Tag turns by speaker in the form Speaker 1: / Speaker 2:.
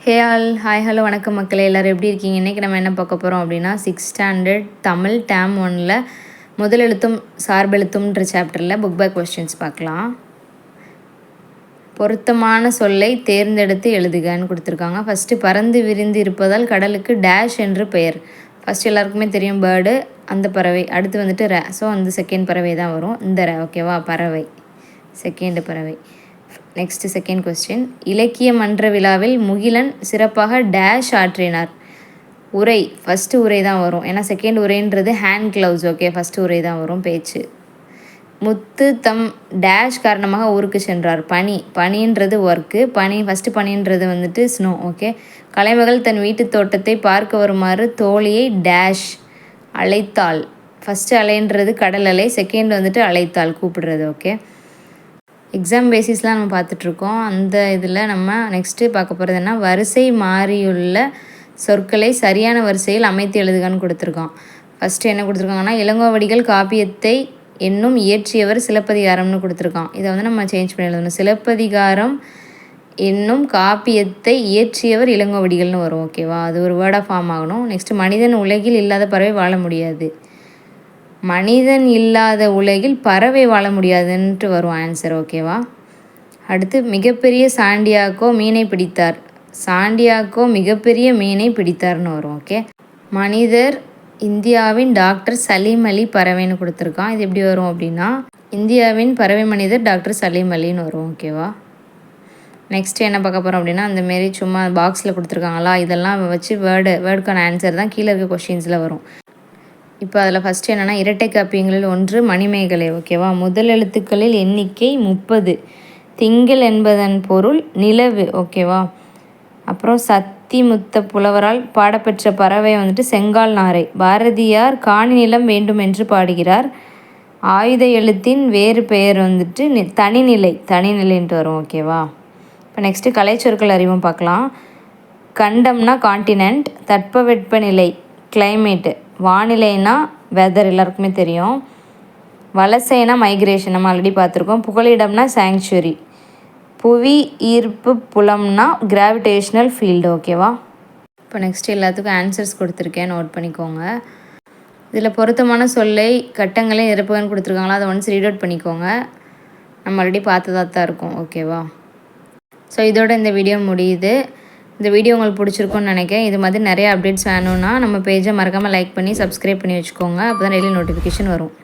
Speaker 1: Hey all hi hello வணக்கம் மக்களே, எல்லோரும் எப்படி இருக்கீங்க? இன்றைக்கி நம்ம என்ன பார்க்க போகிறோம் அப்படின்னா 6th ஸ்டாண்டர்ட் தமிழ் டேம் 1ல் முதலெழுத்தும் சார்பெழுத்தும்ன்ற சாப்டரில் புக் பேக் கொஸ்டின்ஸ் பார்க்கலாம். பொருத்தமான சொல்லை தேர்ந்தெடுத்து எழுதுகன்னு கொடுத்துருக்காங்க. ஃபஸ்ட்டு பறந்து விரிந்து இருப்பதால் கடலுக்கு டேஷ் என்று பெயர். ஃபஸ்ட்டு எல்லாருக்குமே தெரியும் பேர்டு, அந்த பறவை. அடுத்து வந்துட்டு ர, ஸோ அந்த செகண்ட் பறவை தான் வரும். இந்த ர, ஓகேவா? பறவை, செகண்ட் பறவை. நெக்ஸ்ட்டு செகண்ட் கொஸ்டின், இலக்கிய மன்ற விழாவில் முகிலன் சிறப்பாக டேஷ் ஆற்றினார். உரை, ஃபஸ்ட்டு உரை தான் வரும், ஏன்னா செகண்ட் உரைன்றது ஹேண்ட் க்ளவுஸ். ஓகே, ஃபஸ்ட்டு உரை தான் வரும் பேச்சு. முத்து தம் டேஷ் காரணமாக ஊருக்கு சென்றார். பனி, பனின்றது ஒர்க்கு. பனி, ஃபஸ்ட்டு பனின்றது வந்துட்டு ஸ்னோ. ஓகே. கலைமகள் தன் வீட்டு தோட்டத்தை பார்க்க வருமாறு தோழியை டேஷ் அழைத்தாள். ஃபஸ்ட்டு அலைன்றது கடல் அலை, செகண்ட் வந்துட்டு அழைத்தாள், கூப்பிடுறது. ஓகே. எக்ஸாம் பேசிஸ்லாம் நம்ம பார்த்துட்ருக்கோம். அந்த இதில் நம்ம நெக்ஸ்ட்டு பார்க்க போகிறதுனா வரிசை மாறியுள்ள சொற்களை சரியான வரிசையில் அமைத்து எழுதுகன்னு கொடுத்துருக்கோம். ஃபஸ்ட்டு என்ன கொடுத்துருக்காங்கன்னா, இளங்கோவடிகள் காப்பியத்தை என்னும் இயற்றியவர் சிலப்பதிகாரம்னு கொடுத்துருக்கான். இதை வந்து நம்ம சேஞ்ச் பண்ணி எழுதணும். சிலப்பதிகாரம் என்னும் காப்பியத்தை இயற்றியவர் இளங்கோவடிகள்னு வரும். ஓகேவா? அது ஒரு வேர்டாக ஃபார்ம் ஆகணும். நெக்ஸ்ட்டு மனிதன் உலகில் இல்லாத பறவை வாழ முடியாது. மனிதன் இல்லாத உலகில் பறவை வாழ முடியாதுன்ட்டு வரும் ஆன்சர். ஓகேவா? அடுத்து மிகப்பெரிய சாண்டியாக்கோ மீனை பிடித்தார். சாண்டியாக்கோ மிகப்பெரிய மீனை பிடித்தார்னு வரும். ஓகே. மனிதர் இந்தியாவின் டாக்டர் சலீம் அலி பறவைன்னு கொடுத்துருக்கான். இது எப்படி வரும் அப்படின்னா, இந்தியாவின் பறவை மனிதர் டாக்டர் சலீம் அலின்னு வரும். ஓகேவா? நெக்ஸ்ட்டு என்ன பார்க்க போகிறோம் அப்படின்னா, அந்தமாரி சும்மா பாக்ஸில் கொடுத்துருக்காங்களா, இதெல்லாம் வச்சு வேர்டுக்கான ஆன்சர் தான் கீழே இருக்க கொஷின்ஸில் வரும். இப்போ அதில் ஃபஸ்ட்டு என்னென்னா, இரட்டை காப்பியங்களில் ஒன்று மணிமேகலை. ஓகேவா? முதல் எழுத்துக்களில் எண்ணிக்கை 30. திங்கள் என்பதன் பொருள் நிலவு. ஓகேவா? அப்புறம் சத்திமுத்த புலவரால் பாடப்பெற்ற பறவை வந்துட்டு செங்கால் நாரை. பாரதியார் காணி நிலம் வேண்டும் என்று பாடுகிறார். ஆயுத எழுத்தின் வேறு பெயர் வந்துட்டு தனிநிலைன்ட்டு வரும். ஓகேவா? இப்போ நெக்ஸ்ட்டு கலைச்சொற்கள் அறிவும் பார்க்கலாம். கண்டம்னா காண்டினென்ட், தட்பவெட்பநிலை கிளைமேட்டு, வானிலைனா வெதர், எல்லாருக்குமே தெரியும். வலசைனா மைக்ரேஷன், நம்ம ஆல்ரெடி பார்த்துருக்கோம். புகலிடம்னா சாங்சுவரி. புவி ஈர்ப்பு புலம்னா கிராவிடேஷ்னல் ஃபீல்டு. ஓகேவா? இப்போ நெக்ஸ்ட் எல்லாத்துக்கும் ஆன்சர்ஸ் கொடுத்துருக்கேன், நோட் பண்ணிக்கோங்க. இதில் பொருத்தமான சொல்லை கட்டங்களை நிரப்புகன்னு கொடுத்துருக்காங்களா, அதை ஒன்ஸ் ரீட் அவுட் பண்ணிக்கோங்க. நம்ம ஆல்ரெடி பார்த்ததாக தான் இருக்கும். ஓகேவா? ஸோ இதோட இந்த வீடியோ முடியுது. இந்த வீடியோ உங்களுக்கு பிடிச்சிருக்குன்னு நினைக்கிறேன். இது மாதிரி நிறைய அப்டேட்ஸ் வேணும்னா நம்ம பேஜை மறக்காமல் லைக் பண்ணி சப்ஸ்கிரைப் பண்ணி வச்சுக்கோங்க. அப்போ தான் டெய்லி நோட்டிஃபிகேஷன் வரும்.